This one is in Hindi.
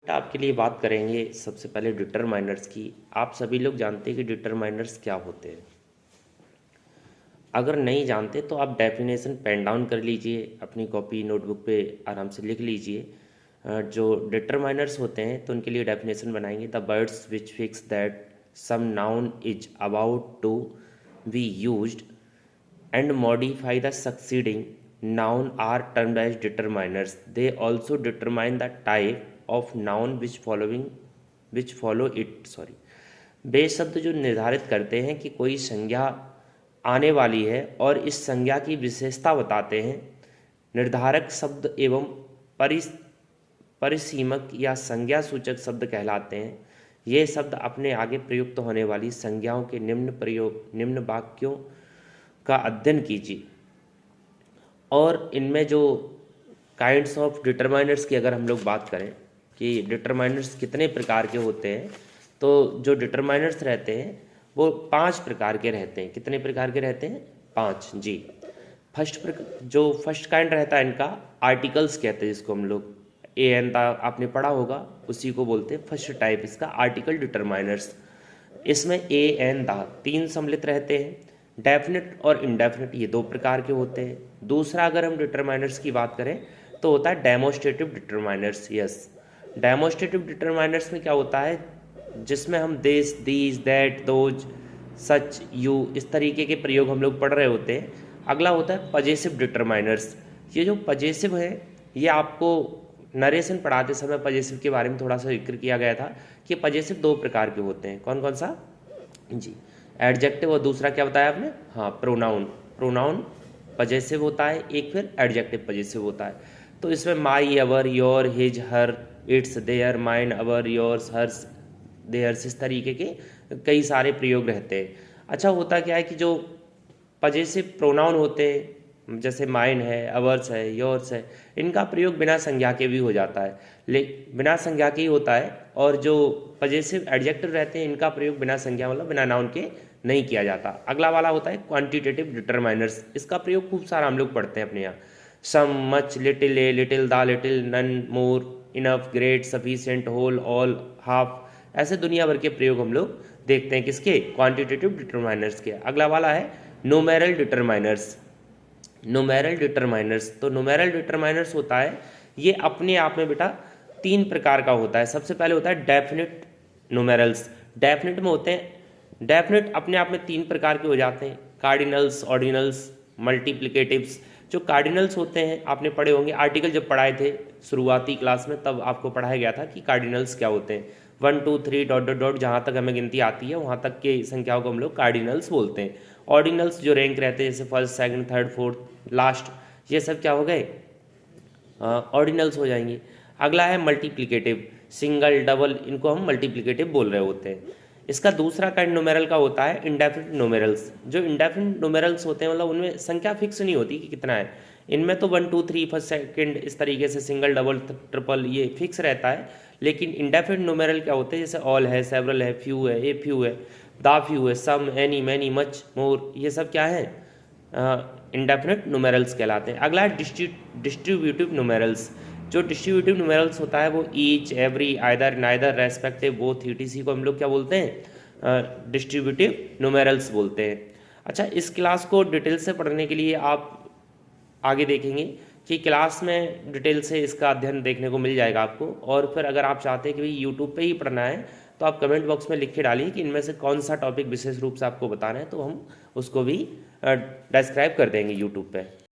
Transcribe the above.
आपके लिए बात करेंगे सबसे पहले डिटरमाइनर्स की। आप सभी लोग जानते हैं कि डिटरमाइनर्स क्या होते हैं। अगर नहीं जानते तो आप डेफिनेशन पेन डाउन कर लीजिए, अपनी कॉपी नोटबुक पे आराम से लिख लीजिए। जो डिटरमाइनर्स होते हैं तो उनके लिए डेफिनेशन बनाएंगे। The words which fix that some noun is about to be used and modify the succeeding noun are termed as determiners. They also determine the type of noun which follow it. बे शब्द जो निर्धारित करते हैं कि कोई संज्ञा आने वाली है और इस संज्ञा की विशेषता बताते हैं। निर्धारक शब्द एवं परिसीमक या संज्ञा सूचक शब्द कहलाते हैं। ये शब्द अपने आगे प्रयुक्त होने वाली संज्ञाओं के निम्न वाक्यों का अध्ययन कीजिए। और इनमें जो काइंड्स ऑफ डिटरमाइनर्स की अगर हम लोग बात करें कि डिटरमाइनर्स कितने प्रकार के होते हैं, तो जो डिटरमाइनर्स रहते हैं वो 5 प्रकार के रहते हैं। कितने प्रकार के रहते हैं? 5 जी। जो फर्स्ट काइंड रहता है इनका आर्टिकल्स कहते हैं, जिसको हम लोग एन आपने पढ़ा होगा, उसी को बोलते हैं फर्स्ट टाइप इसका आर्टिकल डिटरमाइनर्स। इसमें ए एन दा 3 सम्मिलित रहते हैं। डेफिनेट और इनडेफिनेट ये 2 प्रकार के होते हैं। दूसरा अगर हम डिटरमाइनर्स की बात करें तो होता है demonstrative determiners. Yes, demonstrative determiners में क्या होता है, जिसमें हम this, these, that, those, such, you इस तरीके के प्रयोग हम लोग पढ़ रहे होते हैं। अगला होता है पजेसिव डिटरमाइनर्स। ये जो पजेसिव है ये आपको नरेशन पढ़ाते समय पजेसिव के बारे में थोड़ा सा जिक्र किया गया था कि पजेसिव 2 प्रकार के होते हैं। कौन कौन सा जी? एडजेक्टिव और दूसरा क्या बताया आपने? हाँ, प्रोनाउन। प्रोनाउन पजेसिव होता है, एक फिर एडजेक्टिव पजेसिव होता है। तो इसमें my, our, your, his, her, its, their, mine, our, yours, hers, theirs इस तरीके के कई सारे प्रयोग रहते हैं। अच्छा, होता क्या है कि जो पजेसिव प्रोनाउन होते हैं जैसे माइन है, अवर्स है, योर्स है, इनका प्रयोग बिना संज्ञा के भी हो जाता है, बिना संज्ञा के ही होता है। और जो पजेसिव एडजेक्टिव रहते हैं इनका प्रयोग बिना संज्ञा मतलब बिना नाउन के नहीं किया जाता। अगला वाला होता है क्वांटिटेटिव डिटरमाइनर्स। इसका प्रयोग खूब सारा हम लोग पढ़ते हैं अपने यहाँ। Some, much, little, a, little, the little, none, more, enough, great, sufficient, whole, all, half, ऐसे दुनिया भर के प्रयोग हम लोग देखते हैं किसके? क्वांटिटेटिव डिटरमाइनर्स के। अगला वाला है न्यूमेरल डिटरमाइनर्स। न्यूमेरल डिटरमाइनर्स, तो न्यूमेरल डिटरमाइनर्स होता है ये अपने आप में बेटा 3 प्रकार का होता है। सबसे पहले होता है डेफिनेट न्यूमेरल्स। डेफिनेट में होते हैं, डेफिनेट अपने आप में 3 प्रकार के हो जाते हैं, कार्डिनल्स, ऑर्डिनल्स, मल्टीप्लिकेटिव्स। जो कार्डिनल्स होते हैं आपने पढ़े होंगे, आर्टिकल जब पढ़ाए थे शुरुआती क्लास में तब आपको पढ़ाया गया था कि कार्डिनल्स क्या होते हैं। 1 2 3 डॉट डॉट डॉट जहाँ तक हमें गिनती आती है वहाँ तक के संख्याओं को हम लोग कार्डिनल्स बोलते हैं। ऑर्डिनल्स जो रैंक रहते हैं जैसे first, second, third, fourth, last, ये सब क्या हो गए? ऑर्डिनल्स हो जाएंगे। अगला है मल्टीप्लिकेटिव, सिंगल, डबल, इनको हम मल्टीप्लिकेटिव बोल रहे होते हैं। इसका दूसरा काइंड न्यूमेरल का होता है इंडेफिनिट न्यूमेरल्स। जो इंडेफिनिट न्यूमेरल्स होते हैं मतलब उनमें संख्या फिक्स नहीं होती कि कितना है। इनमें तो 1 2 3 फर्स्ट, सेकंड इस तरीके से सिंगल, डबल, ट्रिपल ये फिक्स रहता है। लेकिन इंडेफिनिट न्यूमेरल क्या होते हैं, जैसे ऑल है, सेवरल है, फ्यू है, ए फ्यू है, द फ्यू है, सम, एनी, मैनी, मच, मोर, ये सब क्या है? इंडेफिनिट न्यूमेरल्स कहलाते हैं। अगला है डिस्ट्रीब्यूटिव न्यूमेरल्स। जो डिस्ट्रीब्यूटिव न्यूमेरल्स होता है वो each, every, either, neither, respective, both, etc को हम लोग क्या बोलते हैं? डिस्ट्रीब्यूटिव न्यूमेरल्स बोलते हैं। अच्छा, इस क्लास को डिटेल से पढ़ने के लिए आप आगे देखेंगे कि क्लास में डिटेल से इसका अध्ययन देखने को मिल जाएगा आपको। और फिर अगर आप चाहते हैं कि भाई यूट्यूब पे ही पढ़ना है तो आप कमेंट बॉक्स में लिख के डालिए कि इनमें से कौन सा टॉपिक विशेष रूप से आपको बताना है, तो हम उसको भी डिस्क्राइब कर देंगे यूट्यूब पे।